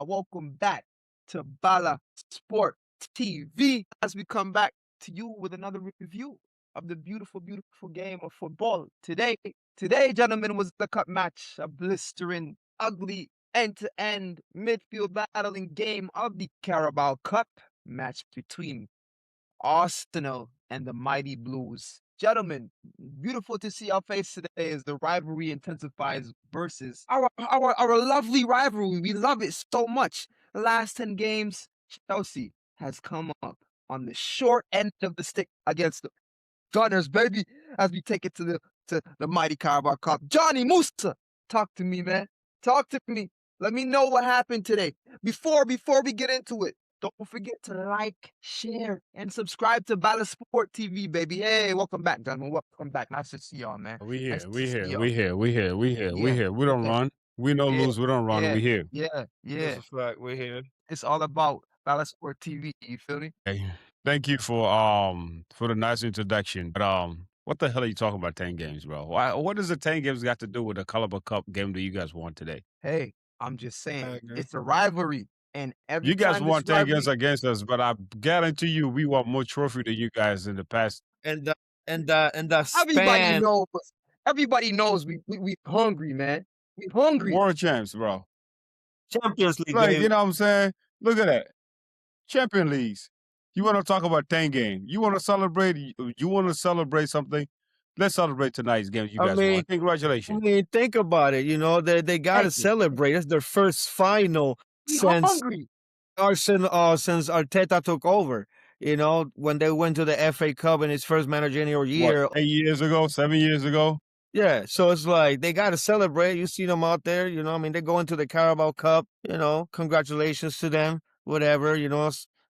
Welcome back to Bala Sport TV as we come back to you with another review of the beautiful, beautiful game of football. Today, gentlemen, was the cup match, a blistering, ugly, end-to-end midfield battling game of the Carabao Cup match between Arsenal and the mighty Blues. Gentlemen, beautiful to see our face today as the rivalry intensifies versus our lovely rivalry. We love it so much. The last 10 games, Chelsea has come up on the short end of the stick against the Gunners, baby, as we take it to the mighty Carabao Cup. Johnny Musa, talk to me, man. Talk to me. Let me know what happened today. Before we get into it, don't forget to like, share, and subscribe to Bala Sport TV, baby. Hey, welcome back, gentlemen. Welcome back. Nice to see y'all, man. We Nice here, to we see here, y'all. we here, we here, we here, we Yeah, here. We don't yeah, run. We don't yeah, lose. We don't run. yeah, We here. yeah, That's yeah. a fact. We're here. It's all about Bala Sport TV. You feel me? Hey, thank you for the nice introduction. But what the hell are you talking about? 10 games, bro. What does the 10 games got to do with the Carabao Cup game that you guys won today? Hey, I'm just I saying, agree. it's a rivalry. And every You guys time this won 10 games rivalry against us, but I guarantee you, we won more trophy than you guys in the past. And the Everybody span. knows. Everybody knows we hungry, man. We hungry. World champs, bro. Champions League, Like baby. you know what I'm saying? Look at that. Champion leagues. You want to talk about 10 games? You want to celebrate? You want to celebrate something? Let's celebrate tonight's game. You I guys mean, won. Congratulations. think about it. They gotta Thank you. celebrate. It's their first final We since hungry. since Arteta took over. When they went to the FA Cup in his first managerial What, year. 8 years ago, 7 years ago? Yeah, so it's like they got to celebrate. You see them out there, they're going to the Carabao Cup, congratulations to them, whatever,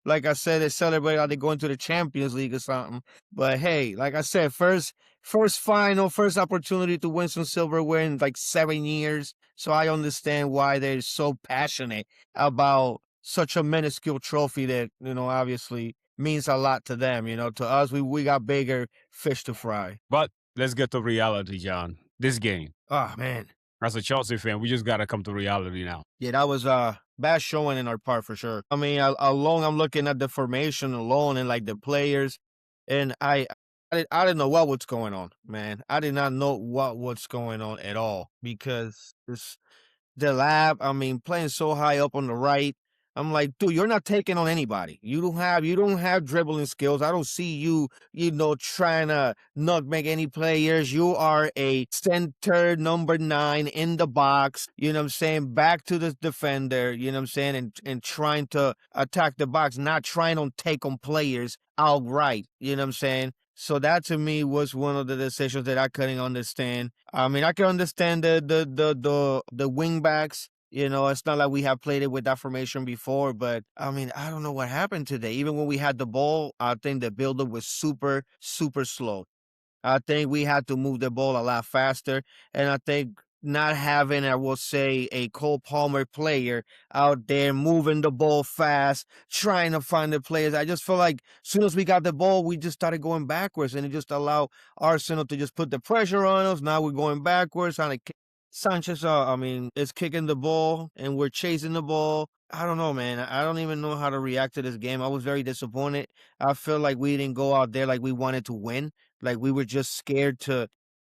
like I said, they celebrate how they going to the Champions League or something. But hey, like I said, first final, first opportunity to win some silverware in like 7 years. So I understand why they're so passionate about such a minuscule trophy that, obviously means a lot to them. To us, we got bigger fish to fry. But let's get to reality, John. This game, Oh man. as a Chelsea fan, we just got to come to reality now. Yeah, that was bad showing in our part for sure. I mean, alone I'm looking at the formation alone and like the players, and I didn't know what was going on, man. I did not know what was going on at all because the lab, I mean, playing so high up on the right. I'm like, dude, you're not taking on anybody. You don't have dribbling skills. I don't see you, trying to not make any players. You are a center number 9 in the box, what I'm saying? Back to the defender, what I'm saying? And trying to attack the box, not trying to take on players outright, what I'm saying? So that to me was one of the decisions that I couldn't understand. I mean, I can understand the wing backs. It's not like we have played it with that formation before, but I mean, I don't know what happened today. Even when we had the ball, I think the buildup was super, super slow. I think we had to move the ball a lot faster. And I think not having, I will say, a Cole Palmer player out there moving the ball fast, trying to find the players. I just feel like as soon as we got the ball, we just started going backwards and it just allowed Arsenal to just put the pressure on us. Now we're going backwards. Sanchez, I mean, is kicking the ball and we're chasing the ball. I don't know, man. I don't even know how to react to this game. I was very disappointed. I feel like we didn't go out there like we wanted to win. Like we were just scared to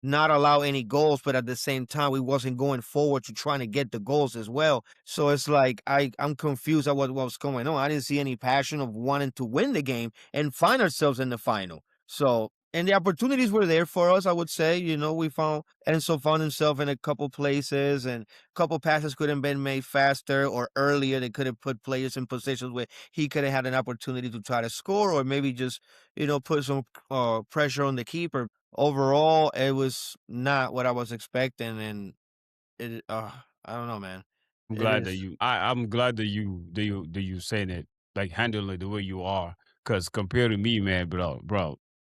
not allow any goals, but at the same time, we wasn't going forward to trying to get the goals as well. So it's like I'm confused at what was going on. I didn't see any passion of wanting to win the game and find ourselves in the final. So and the opportunities were there for us, I would say. We found Enzo found himself in a couple places and a couple passes could have been made faster or earlier. They could have put players in positions where he could have had an opportunity to try to score or maybe just, put some pressure on the keeper. Overall, it was not what I was expecting, and I don't know, man. I'm It glad that is. I'm glad that you saying it, like handling it the way you are. Cause compared to me, man, bro,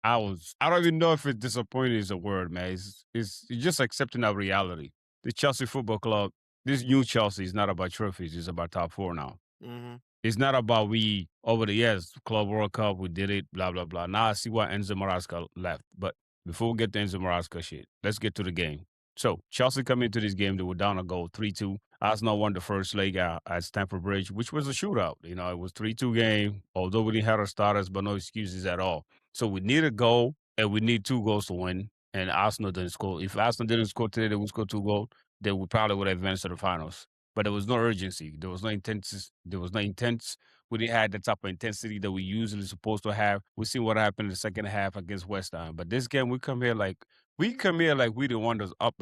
I don't even know if it's disappointed is a word, man. It's just accepting our reality. The Chelsea Football Club, this new Chelsea is not about trophies. It's about top four now. Hmm. It's not about we over the years, Club World Cup, we did it, blah, blah, blah. Now I see why Enzo Maresca left. But before we get to Enzo Maresca shit, let's get to the game. So Chelsea come into this game, they were down a goal, 3-2. Arsenal won the first leg at Stamford Bridge, which was a shootout. It was 3-2 game, although we didn't have our starters, but no excuses at all. So we need a goal, and we need 2 goals to win, and Arsenal didn't score. If Arsenal didn't score today, they would score 2 goals, then we probably would have advanced to the finals. But there was no urgency. There was no intense. There was no intense. We didn't have the type of intensity that we usually supposed to have. We see what happened in the second half against West Ham. But this game, we come here like we the one that's up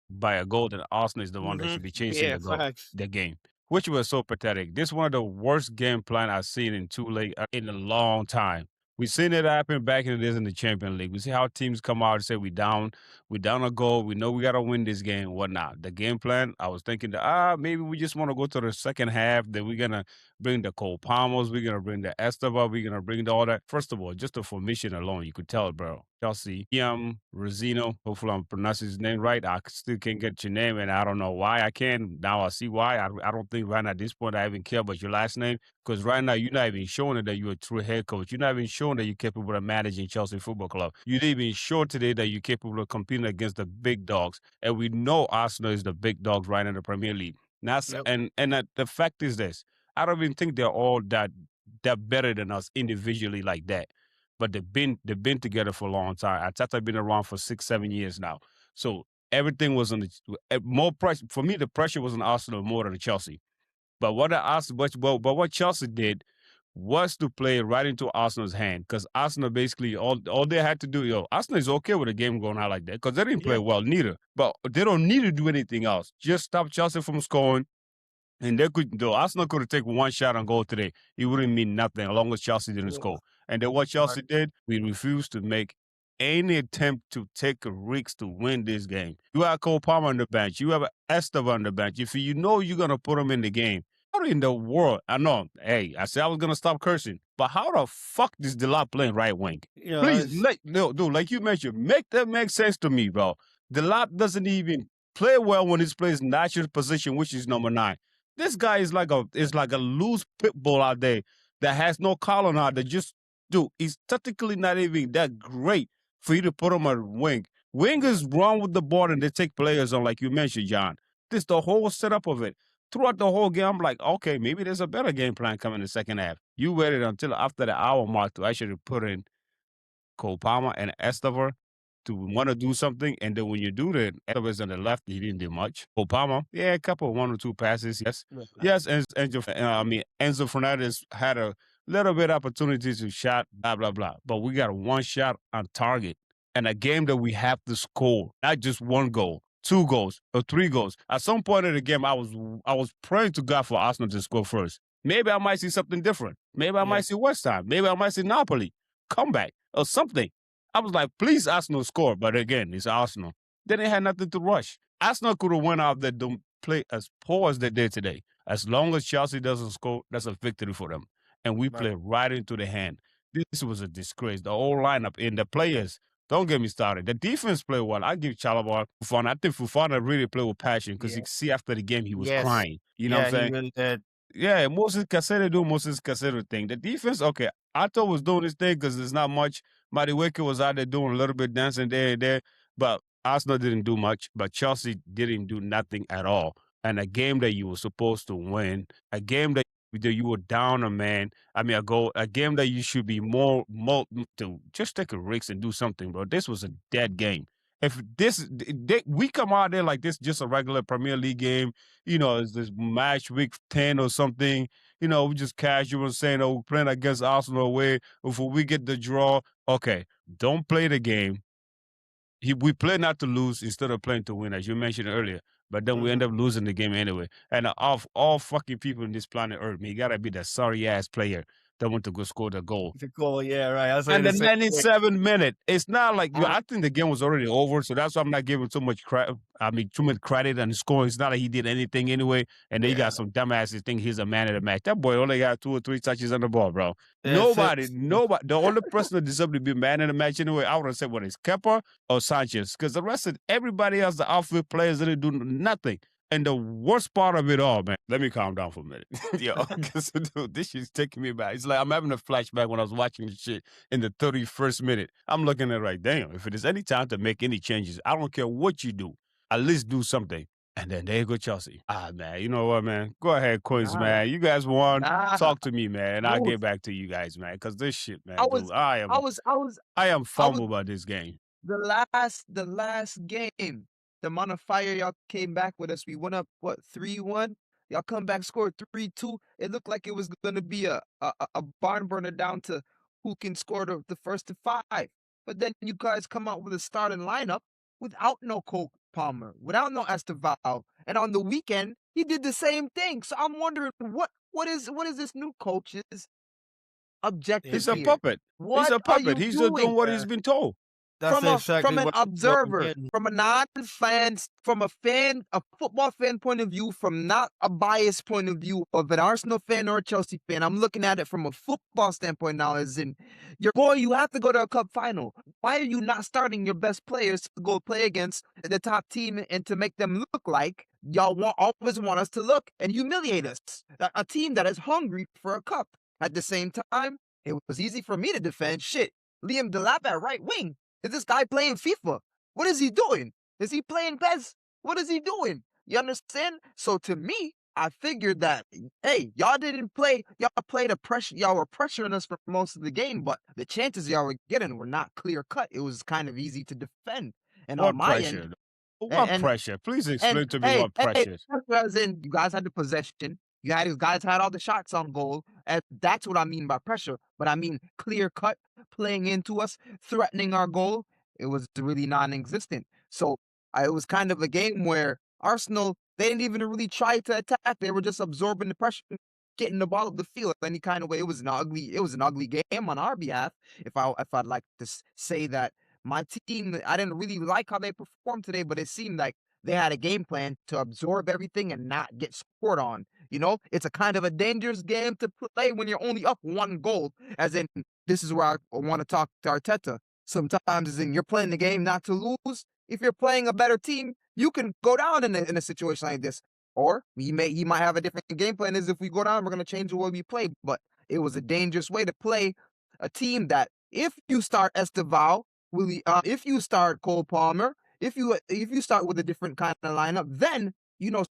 by a goal, and Arsenal is the one that Hmm. should be chasing Yeah, facts. the game, which was so pathetic. This one of the worst game plan I've seen in two league in a long time. We seen it happen back in the days in the Champions League. We see how teams come out and say we down a goal. We know we gotta win this game. Whatnot. The game plan. I was thinking that maybe we just want to go to the second half. Then we're gonna bring the Cole Palmers. We're gonna bring the Esteva. We're gonna bring all that. First of all, just the formation alone, you could tell, bro. Chelsea, Rosino. Hopefully, I'm pronouncing his name right. I still can't get your name, and I don't know why I can. Now I see why. I don't think right now at this point I even care about your last name because right now you're not even showing it that you're a true head coach. You're not even showing that you're capable of managing Chelsea Football Club. You didn't even show today that you're capable of competing against the big dogs, and we know Arsenal is the big dogs right in the Premier League. Now, Yep. the fact is this: I don't even think they're all that better than us individually like that. But they've been together for a long time. Arteta been around for 6, 7 years now. So everything was on more pressure for me. The pressure was on Arsenal more than Chelsea. But what Chelsea did was to play right into Arsenal's hand because Arsenal basically all they had to do. Arsenal is okay with a game going out like that because they didn't play Yeah. well neither. But they don't need to do anything else. Just stop Chelsea from scoring. And though Arsenal could have taken one shot on goal today. It wouldn't mean nothing as long as Chelsea didn't Yeah. score. And then what Right. Chelsea did, we refused to make any attempt to take a risk to win this game. You have Cole Palmer on the bench. You have Esteva on the bench. If you know you're gonna put him in the game, how in the world? I know. Hey, I said I was gonna stop cursing, but how the fuck is Delap playing right wing? Please, It's no, dude, like you mentioned, make that make sense to me, bro. Delap doesn't even play well when he plays natural position, which is number 9. This guy is like a loose pit bull out there that has no collar on that just dude, he's technically not even that great for you to put him on wing. Wingers run with the ball and they take players on, like you mentioned, John. This the whole setup of it. Throughout the whole game, I'm like, okay, maybe there's a better game plan coming in the second half. You waited until after the hour mark to actually put in Cole Palmer and Estever to want to do something. And then when you do that, Estever's on the left, he didn't do much. Cole Palmer, yeah, a couple, 1 or 2 passes, yes. yeah. Yes, Enzo Fernandez had a little bit opportunity to shot, blah, blah, blah. But we got one shot on target and a game that we have to score, not just 1 goal. 2 goals or 3 goals. At some point in the game, I was praying to God for Arsenal to score first. Maybe I might see something different. Maybe I Yeah. might see West Ham. Maybe I might see Napoli comeback or something. I was like, please, Arsenal score. But again, it's Arsenal. Then they had nothing to rush. Arsenal could have went out there, don't play as poor as they did today. As long as Chelsea doesn't score, that's a victory for them. And we Right. play right into the hand. This was a disgrace. The whole lineup and the players. Don't get me started. The defense played well. I give Chalobah Fufana. I think Fufana really played with passion because you Yeah. could see after the game he was Yes. crying. You know what Yeah, I'm he saying? really did. Yeah, Moses Casero do Moses Casero thing. The defense, okay, Otto was doing his thing because there's not much. Madueke was out there doing a little bit dancing there and there, but Arsenal didn't do much. But Chelsea didn't do nothing at all. And a game that you were supposed to win, a game that you were down a man. I mean, a game that you should be more to just take a risk and do something, bro. This was a dead game. If we come out there like this, just a regular Premier League game, it's this match week 10 or something. We just casual saying, oh, we're playing against Arsenal away. If we get the draw, okay, don't play the game. We play not to lose instead of playing to win, as you mentioned earlier. But then we end Mhm. up losing the game anyway. And of all fucking people in this planet Earth, man, you gotta be the sorry ass player that went to go score the goal. The goal, yeah, right. I was And saying the the same thing. 97th minute, it's not like Uh, I think the game was already over, so that's why I'm not giving too much credit. I mean, too much credit on the scoring. It's not like he did anything anyway. And then you yeah. got some dumbasses think he's a man of the match. That boy only got 2 or 3 touches on the ball, bro. That's it. Nobody. The only person that deserved to be man of the match anyway, I would have said, what is Kepa or Sanchez? Because the rest of everybody else, the outfield players, didn't do nothing. And the worst part of it all, man. Let me calm down for a minute. Yo, because dude, this shit's taking me back. It's like I'm having a flashback when I was watching this shit in the 31st minute. I'm looking at it like, damn, if it is any time to make any changes, I don't care what you do. at least do something. And then there you go, Chelsea. Ah, man, you know what, man? Go ahead, quiz, Nah, man. You guys won. nah. Talk to me, man, and I I'll was, get back to you guys, man. Because this shit, I man, dude, was, I was, I was, I am I was fumbled by this game. the last game. The amount of fire y'all came back with us. We went up what 3-1. Y'all come back, scored 3-2. It looked like it was gonna be a barn burner down to who can score the first to five. But then you guys come out with a starting lineup without no Cole Palmer, without no Esteval, and on the weekend he did the same thing. So I'm wondering what is this new coach's Yeah, objective He's a here? puppet. He's What a are puppet. you He's just doing doing? what he's been told. that's From exactly an what I'm observer, getting. from a non-fan, from a football fan point of view, from not a biased point of view of an Arsenal fan or a Chelsea fan, I'm looking at it from a football standpoint now. As in, your boy, you have to go to a cup final. Why are you not starting your best players to go play against the top team and to make them look like y'all always want us to look and humiliate us? A team that is hungry for a cup. At the same time, it was easy for me to defend. Shit, Liam Delap at right wing. Is this guy playing FIFA? What is he doing? Is he playing PES? What is he doing? You understand? So to me, I figured that, hey, y'all didn't play, y'all played a pressure, y'all were pressuring us for most of the game, but the chances y'all were getting were not clear cut. It was kind of easy to defend. And on What my end, pressure? What and pressure? Please and explain to me hey, what hey, pressure is. as in you guys had the possession. You guys had all the shots on goal. And that's what I mean by pressure. But I mean clear cut, playing into us, threatening our goal. It was really non-existent. So it was kind of a game where Arsenal, they didn't even really try to attack. They were just absorbing the pressure, getting the ball up the field any kind of way. It was an ugly game on our behalf. If I'd like to say that my team, I didn't really like how they performed today, but it seemed like they had a game plan to absorb everything and not get scored on. You know, it's a kind of a dangerous game to play when you're only up one goal. As in, this is where I want to talk to Arteta. Sometimes, as in, you're playing the game not to lose. If you're playing a better team, you can go down in a situation like this. Or he might have a different game plan. Is if we go down, we're gonna change the way we play. But it was a dangerous way to play a team that if you start Esteval, if you start Cole Palmer, if you start with a different kind of lineup, then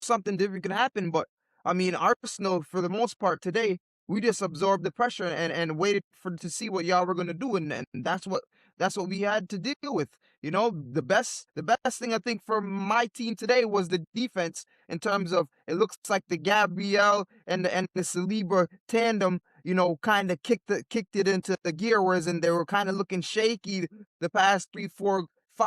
something different can happen. But I mean, Arsenal for the most part today, we just absorbed the pressure and waited for to see what y'all were gonna do, and that's what we had to deal with. The best thing I think for my team today was the defense in terms of it looks like the Gabriel and the Saliba tandem, kind of kicked it into the gear, whereas and they were kind of looking shaky the past 3, 4,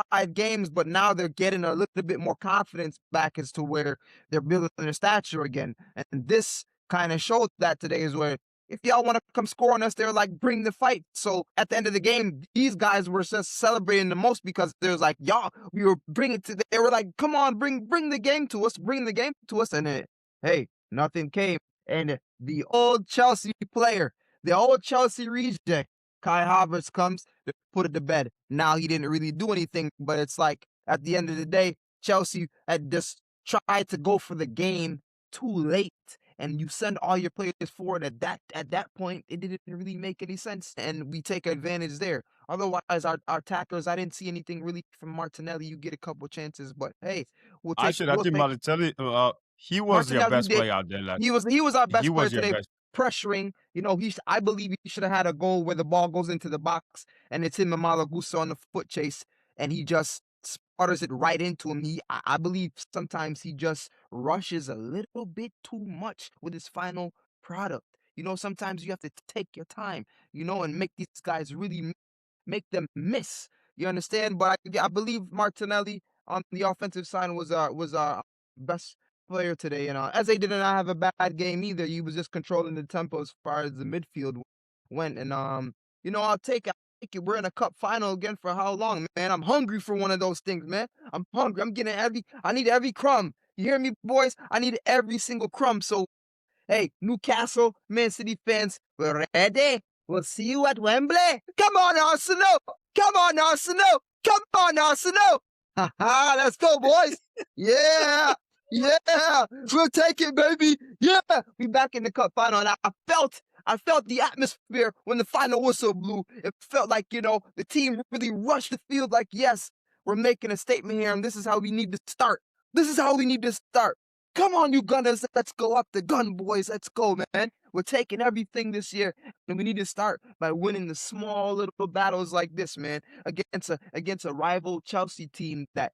5 games, but now they're getting a little bit more confidence back as to where they're building their stature again. And this kind of showed that today is where if y'all want to come score on us, they're like, bring the fight. So at the end of the game, these guys were just celebrating the most because there's like, y'all, we were they were like, come on, bring the game to us, bring the game to us. And then, hey, nothing came. And the old Chelsea player, the old Chelsea reject, Kai Havertz comes to put it to bed. Now he didn't really do anything, but it's like at the end of the day, Chelsea had just tried to go for the game too late, and you send all your players forward at that point. It didn't really make any sense, and we take advantage there. Otherwise, our attackers, I didn't see anything really from Martinelli. You get a couple chances, but hey, we'll take Actually, I we'll think take Balotelli, he was your Martinelli best did. player out there. Like, He was our he best player was your today, best. pressuring. I believe he should have had a goal where the ball goes into the box and it's him and Malagusa on the foot chase, and he just sputters it right into him. I believe sometimes he just rushes a little bit too much with his final product. Sometimes you have to take your time, and make these guys really make them miss. You understand? But I believe Martinelli on the offensive side was our best player today, and Eze did not have a bad game either. He was just controlling the tempo as far as the midfield went, and I'll take it. We're in a cup final again for how long, man? I'm hungry for one of those things, man. I'm hungry. I need every crumb. You hear me, boys? I need every single crumb. So hey, Newcastle, Man City fans, we're ready. We'll see you at Wembley. Come on, Arsenal. Come on, Arsenal. Come on, Arsenal. Ha ha, let's go, boys. Yeah. Yeah. We'll take it, baby. Yeah. We back in the cup final. And I felt the atmosphere when the final whistle blew. It felt like, the team really rushed the field like, yes, We're making a statement here, and this is how we need to start. This is how we need to start. Come on, you Gunners. Let's go up the gun, boys. Let's go, man. We're taking everything this year, and we need to start by winning the small little battles like this, man, against a rival Chelsea team that,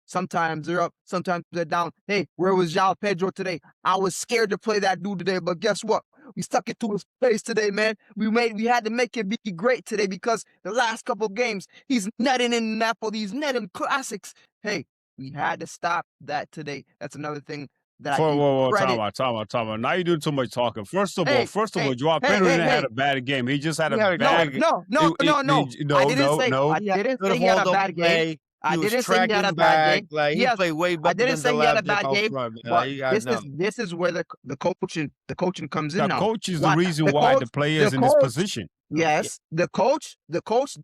sometimes they're up, sometimes they're down. Hey, where was João Pedro today? I was scared to play that dude today, but guess what? We stuck it to his face today, man. We had to make it be great today because the last couple games, he's netting in Napoli, he's netting classics. Hey, we had to stop that today. That's another thing that I give Whoa, credit. time out. Now you're doing too much talking. First of all, Hey, João Pedro didn't have a bad game. He just had a bad game. No. I didn't say he had a bad game. I didn't say he had a bad game. Like, he played way better I didn't than say the he had a last bad game. But this is where the coaching comes in The now. coach is the reason why the player is in this position. Yes, the coach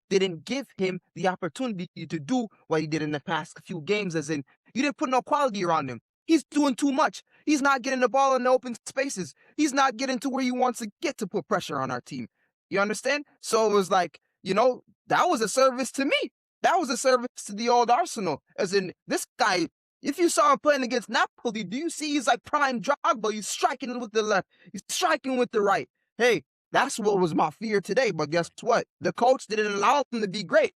didn't give him the opportunity to do what he did in the past few games, as in, you didn't put no quality around him. He's doing too much. He's not getting the ball in the open spaces. He's not getting to where he wants to get to put pressure on our team. You understand? So it was like, that was a service to me. That was a service to the old Arsenal. As in, this guy, if you saw him playing against Napoli, do you see he's like prime Drogba? He's striking with the left. He's striking with the right. Hey, that's what was my fear today. But guess what? The coach didn't allow him to be great.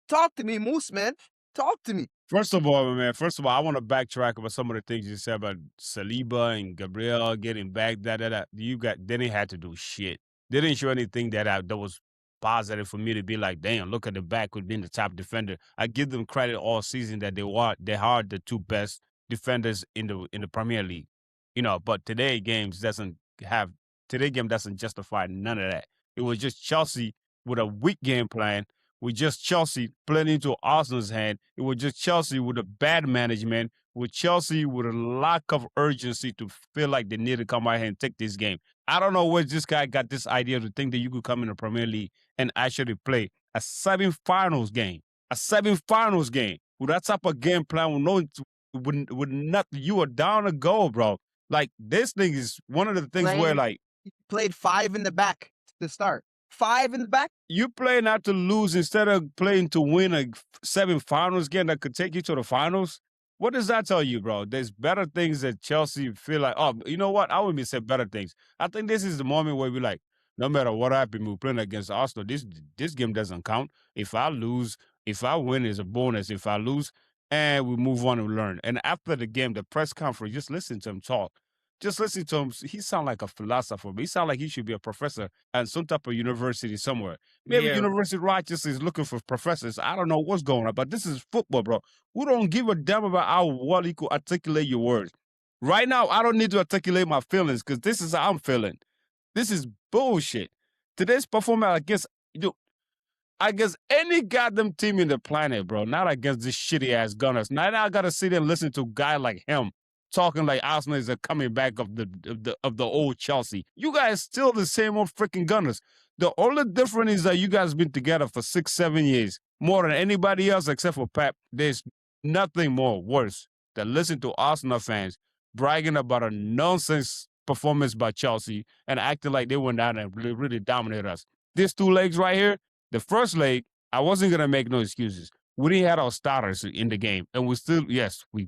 Talk to me, Moose, man. Talk to me. First of all, I want to backtrack about some of the things you said about Saliba and Gabriel getting back. They didn't have to do shit. They didn't show anything that was positive for me to be like, damn, look at the back with being the top defender. I give them credit all season that they are the two best defenders in the Premier League. But today game doesn't justify none of that. It was just Chelsea with a weak game plan. With just Chelsea playing into Arsenal's hand. It was just Chelsea with a bad management, with Chelsea with a lack of urgency to feel like they need to come out here and take this game. I don't know where this guy got this idea to think that you could come in the Premier League and actually play a semi-finals game. With that type of game plan, with nothing, you are down to go, bro. Like, this thing is one of the things where, like, he played 5 in the back to start. 5 in the back. You play not to lose instead of playing to win a semi-finals game that could take you to the finals. What does that tell you, bro? There's better things that Chelsea feel like, oh, you know what? I wouldn't even say better things. I think this is the moment where we're like, no matter what happens, we're playing against Arsenal. This game doesn't count. If I lose, if I win, is a bonus. If I lose, and we move on and learn. And after the game, the press conference, just listen to him talk. Just listen to him. He sounds like a philosopher, but he sounds like he should be a professor at some type of university somewhere. Maybe University of Rochester is looking for professors. I don't know what's going on, but this is football, bro. We don't give a damn about how well you could articulate your words. Right now, I don't need to articulate my feelings because this is how I'm feeling. This is bullshit. Today's performance against any goddamn team in the planet, bro. Not against this shitty ass Gunners. Now I gotta sit there and listen to a guy like him talking like Arsenal is a coming back of the old Chelsea. You guys still the same old freaking Gunners. The only difference is that you guys been together for 6-7 years, more than anybody else except for Pep. There's nothing more worse than listen to Arsenal fans bragging about a nonsense performance by Chelsea and acting like they went down and really dominated us. These 2 legs right here, the first leg, I wasn't gonna make no excuses. We didn't have our starters in the game, and we still, yes, we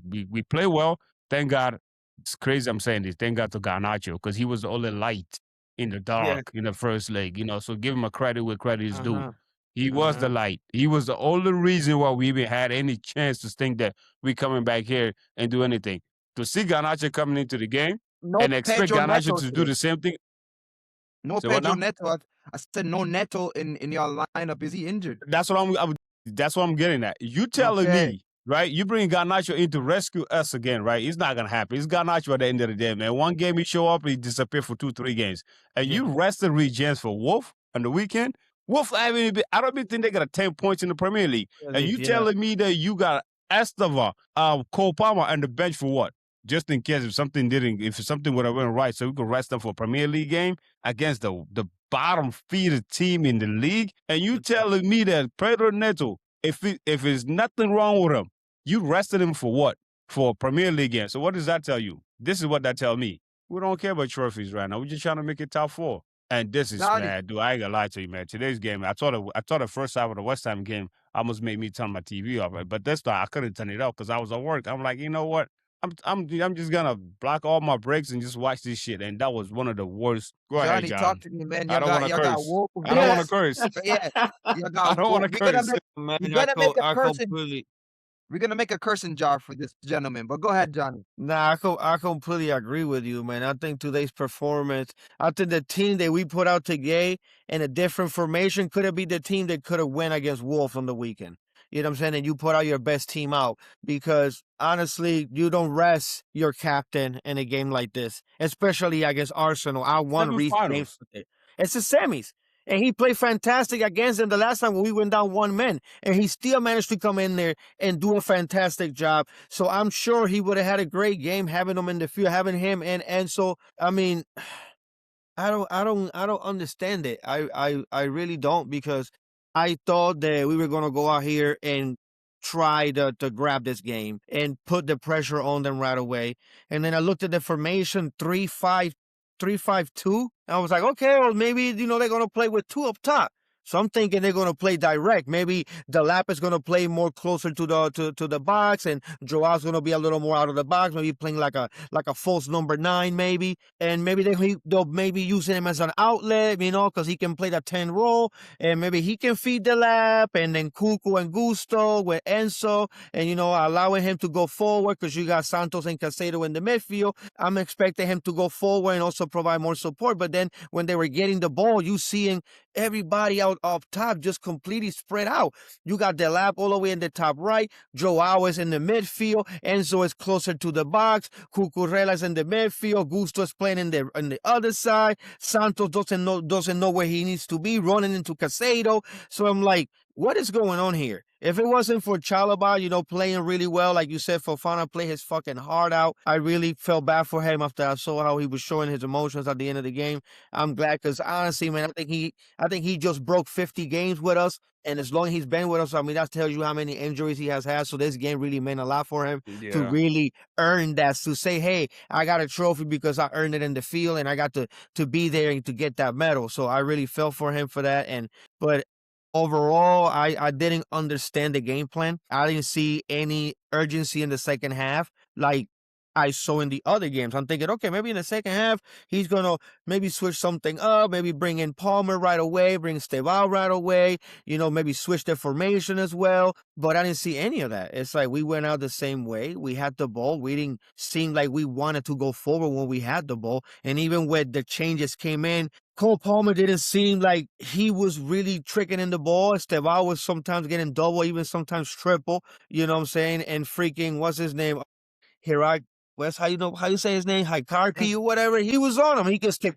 play well. Thank God. It's crazy I'm saying this. Thank God to Garnacho because he was the only light in the dark in the first leg. So give him a credit where credit is due. He was the light. He was the only reason why we even had any chance to think that we coming back here and do anything. To see Garnacho coming into the game and expect Garnacho to do the same thing. No Pedro Neto. I said no Neto in your lineup. Is he injured? That's what I'm getting at. You telling me, right? You bring Garnacho in to rescue us again, right? It's not gonna happen. It's Garnacho at the end of the day, man. One game he show up, he disappear for 2-3 games, and you rested Reece James for Wolf on the weekend. Wolf, I don't even think they got 10 points in the Premier League, and you telling me that you got Esteva, Cole Palmer on the bench for what? Just in case if something would have went right, so we could rest them for a Premier League game against the bottom feeder team in the league, and you telling me that Pedro Neto, if there's nothing wrong with him, you rested him for what? For a Premier League game. So what does that tell you? This is what that tells me. We don't care about trophies right now. We're just trying to make it top 4. And this is, man, dude, I ain't gonna lie to you, man. Today's game, I thought the first half of the West Ham game, almost made me turn my TV off. But that's why I couldn't turn it off because I was at work. I'm like, you know what? I'm just gonna block all my breaks and just watch this shit. And that was one of the worst. Go ahead, Johnny, talk John. to me, man. I don't want to Y'all got curse. wolf I don't want to blitz. curse. Yeah, y'all I got don't want wolf. to curse. Man, We're gonna make a I cursing. completely We're gonna make a cursing jar for this gentleman. But go ahead, Johnny. Nah, I completely agree with you, man. I think today's performance, I think the team that we put out today in a different formation could have been the team that could have won against Wolf on the weekend. You know what I'm saying? And you put out your best team out because honestly, you don't rest your captain in a game like this, especially against Arsenal. I won Reese games Semifinals. with it. It's the semis. And he played fantastic against them the last time when we went down 1 man. And he still managed to come in there and do a fantastic job. So I'm sure he would have had a great game having him in the field, having him and Enzo. I mean, I don't understand it. I really don't because I thought that we were gonna go out here and try to grab this game and put the pressure on them right away. And then I looked at the formation 3-5-2. I was like, okay, well maybe they're gonna play with two up top. So I'm thinking they're gonna play direct. Maybe the lap is gonna play more closer to the box, and Joao's gonna be a little more out of the box. Maybe playing like a false number 9, maybe, and maybe they'll maybe using him as an outlet, because he can play the 10 role, and maybe he can feed the lap, and then Cuco and Gusto with Enzo, and allowing him to go forward because you got Santos and Casado in the midfield. I'm expecting him to go forward and also provide more support. But then when they were getting the ball, you seeing everybody out up top just completely spread out. You got the lap all the way in the top right. Joao is in the midfield. Enzo is closer to the box. Cucurella in the midfield. Gusto is playing in the other side. Santos doesn't know where he needs to be, running into Casado. So I'm like, what is going on here? If it wasn't for Chalaba, playing really well, like you said, Fofana played his fucking heart out. I really felt bad for him after I saw how he was showing his emotions at the end of the game. I'm glad because honestly, man, I think he just broke 50 games with us. And as long as he's been with us, I mean, that tells you how many injuries he has had. So this game really meant a lot for him to Yeah. really earn that, to say, hey, I got a trophy because I earned it in the field and I got to be there and to get that medal. So I really felt for him for that. But overall, I didn't understand the game plan. I didn't see any urgency in the second half like I saw in the other games. I'm thinking, okay, maybe in the second half, he's going to maybe switch something up, maybe bring in Palmer right away, bring Stevao right away, maybe switch the formation as well. But I didn't see any of that. It's like we went out the same way. We had the ball. We didn't seem like we wanted to go forward when we had the ball. And even when the changes came in, Cole Palmer didn't seem like he was really tricking in the ball. Estevao was sometimes getting double, even sometimes triple, you know what I'm saying? And freaking, what's his name? Hirak, how you say his name? Hikarpi or whatever. He was on him. He could skip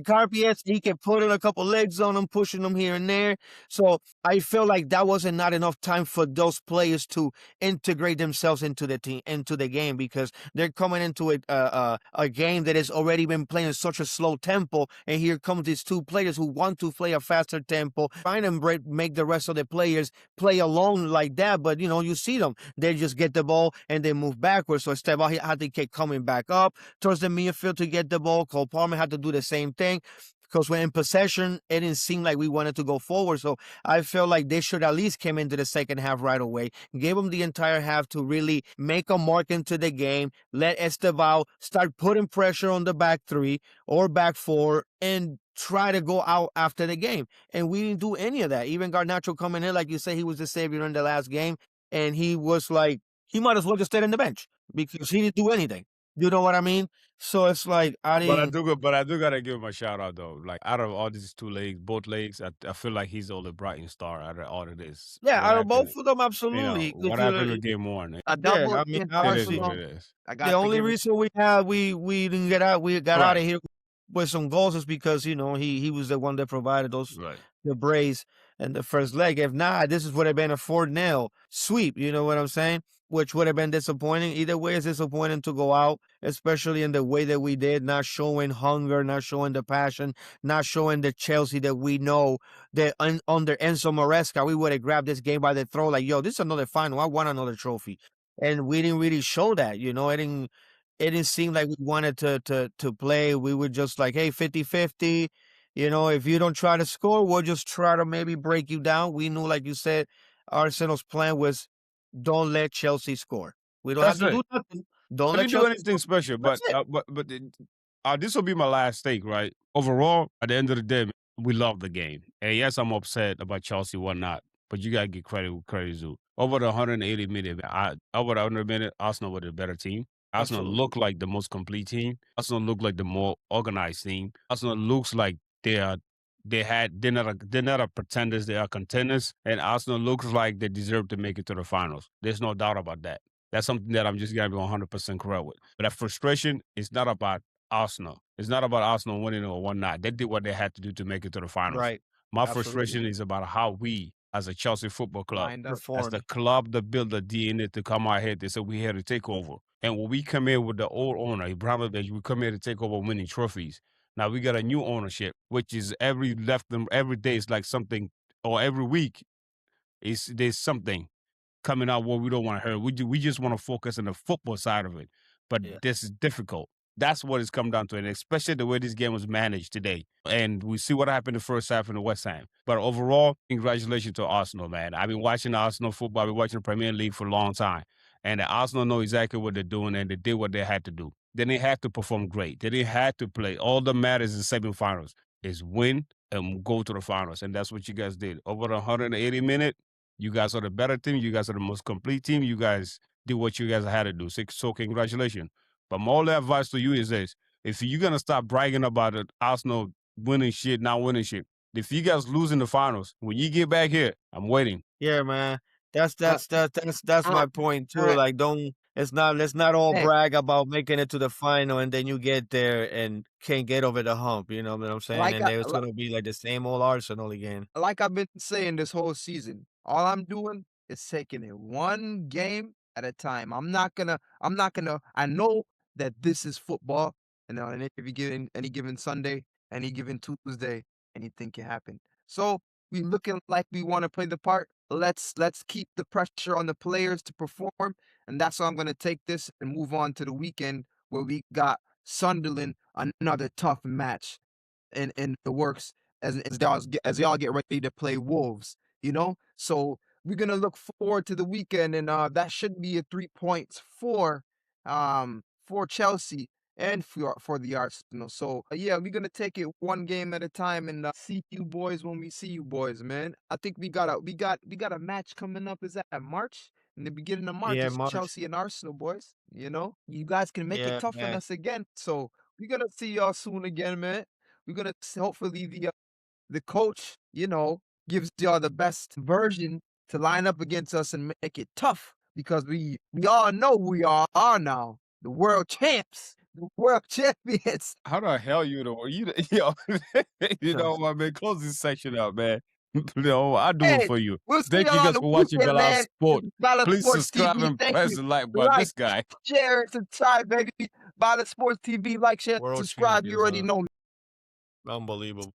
Carpias, he can put in a couple legs on him, pushing them here and there. So I feel like that wasn't not enough time for those players to integrate themselves into the team, into the game, because they're coming into a game that has already been playing such a slow tempo, and here comes these two players who want to play a faster tempo, trying to make the rest of the players play along like that. But you see them, they just get the ball and they move backwards. So Esteban had to keep coming back up towards the midfield to get the ball. Cole Palmer had to do the same thing, because when in possession, it didn't seem like we wanted to go forward. So I felt like they should at least come into the second half right away, gave them the entire half to really make a mark into the game, let Estevao start putting pressure on the back three or back four, and try to go out after the game. And we didn't do any of that. Even Garnacho coming in, like you say, he was the savior in the last game, and he was like, he might as well just stay on the bench because he didn't do anything. You know what I mean? So it's like I didn't. But I do gotta give him a shout out though. Like out of all these two legs, both legs, I feel like he's the only bright star out of all of this. Yeah, What out of happened? both of them, absolutely. What happened with game one? A Yeah, double I mean, against It is obviously, what Arsenal. it is. I the got to only give it. reason we didn't get out, we got out of Right. here with some goals is because he was the one that provided those Right. the brace and the first leg. If not, this would have been a 4-0 sweep. You know what I'm saying? Which would have been disappointing. Either way, it's disappointing to go out, especially in the way that we did, not showing hunger, not showing the passion, not showing the Chelsea that we know that under Enzo Maresca, we would have grabbed this game by the throat, like, yo, this is another final. I want another trophy. And we didn't really show that, it didn't seem like we wanted to play. We were just like, hey, 50-50. You know, if you don't try to score, we'll just try to maybe break you down. We knew, like you said, Arsenal's plan was don't let Chelsea score. We don't have That's to it. do nothing. Don't I let didn't do Chelsea anything score. special, That's it. this will be my last take, right? Overall, at the end of the day, we love the game. And yes, I'm upset about Chelsea, whatnot, but you gotta give credit where credit is due. Over the 180 minute, over the 100 minute, Arsenal were the better team. Arsenal Absolutely. looked like the most complete team. Arsenal looked like the more organized team. Arsenal looks like they're not a pretenders, they are contenders. And Arsenal looks like they deserve to make it to the finals. There's no doubt about that. That's something that I'm just gonna be 100% correct with. But that frustration is not about Arsenal. It's not about Arsenal winning or whatnot. They did what they had to do to make it to the finals. Right. My Absolutely. frustration is about how we, as a Chelsea football club, lined up. as the Performed. club that built the DNA to come out here, they said we here to take over. And when we come in with the old owner, Ibrahimovic, we come here to take over winning trophies. Now we got a new ownership, which is every day is like something, or every week is there's something coming out what we don't want to hear. We just want to focus on the football side of it. But Yeah. this is difficult. That's what it's come down to, and especially the way this game was managed today. And we see what happened the first half in the West Ham. But overall, congratulations to Arsenal, man. I've been watching Arsenal football. I've been watching the Premier League for a long time. And the Arsenal know exactly what they're doing, and they did what they had to do. They didn't have to perform great. They didn't have to play. All that matters in semifinals is win and go to the finals. And that's what you guys did. Over the 180 minutes, you guys are the better team. You guys are the most complete team. You guys did what you guys had to do. So congratulations. But my only advice to you is this: if you're gonna stop bragging about it, Arsenal winning shit, not winning shit. If you guys lose in the finals, when you get back here, I'm waiting. Yeah, man. That's Uh, that's that's that's that's uh, my point too. uh, Like, don't let's not all hey, brag about making it to the final and then you get there and can't get over the hump. You know what I'm saying? like And I, then it's gonna be like the same old Arsenal again. like I've been saying this whole season, all I'm doing is taking it one game at a time. I know that this is football, and if you get in any given Sunday, any given Tuesday, anything can happen. So we looking like we want to play the part. Let's keep the pressure on the players to perform, and that's how I'm gonna take this and move on to the weekend where we got Sunderland, another tough match in the works as y'all get ready to play Wolves, you know? So we're gonna look forward to the weekend, and that should be a 3 points for Chelsea and for the Arsenal. So yeah, we're gonna take it one game at a time and see you boys when we see you boys, man. I think we got a match coming up. Is that March? In the beginning of March, Yeah, it's March. Chelsea and Arsenal, boys. You know, you guys can make it Yeah, tough on man. us again. So we're gonna see y'all soon again, man. We're gonna hopefully the coach, gives y'all the best version to line up against us and make it tough because we all know we are now the world champs, the world champions. How the hell yo, you know So, what, man? Close this section up, man. No, I do it hey, for you. we'll see Thank you y'all on guys the for watching weekend, Bella man. This Sport. is Bala Please Sports subscribe TV. and Thank press you. the like button. Like, This guy. share, and subscribe, baby. Bala Sports TV. Like, share, World subscribe. You champions, already huh? know. Unbelievable.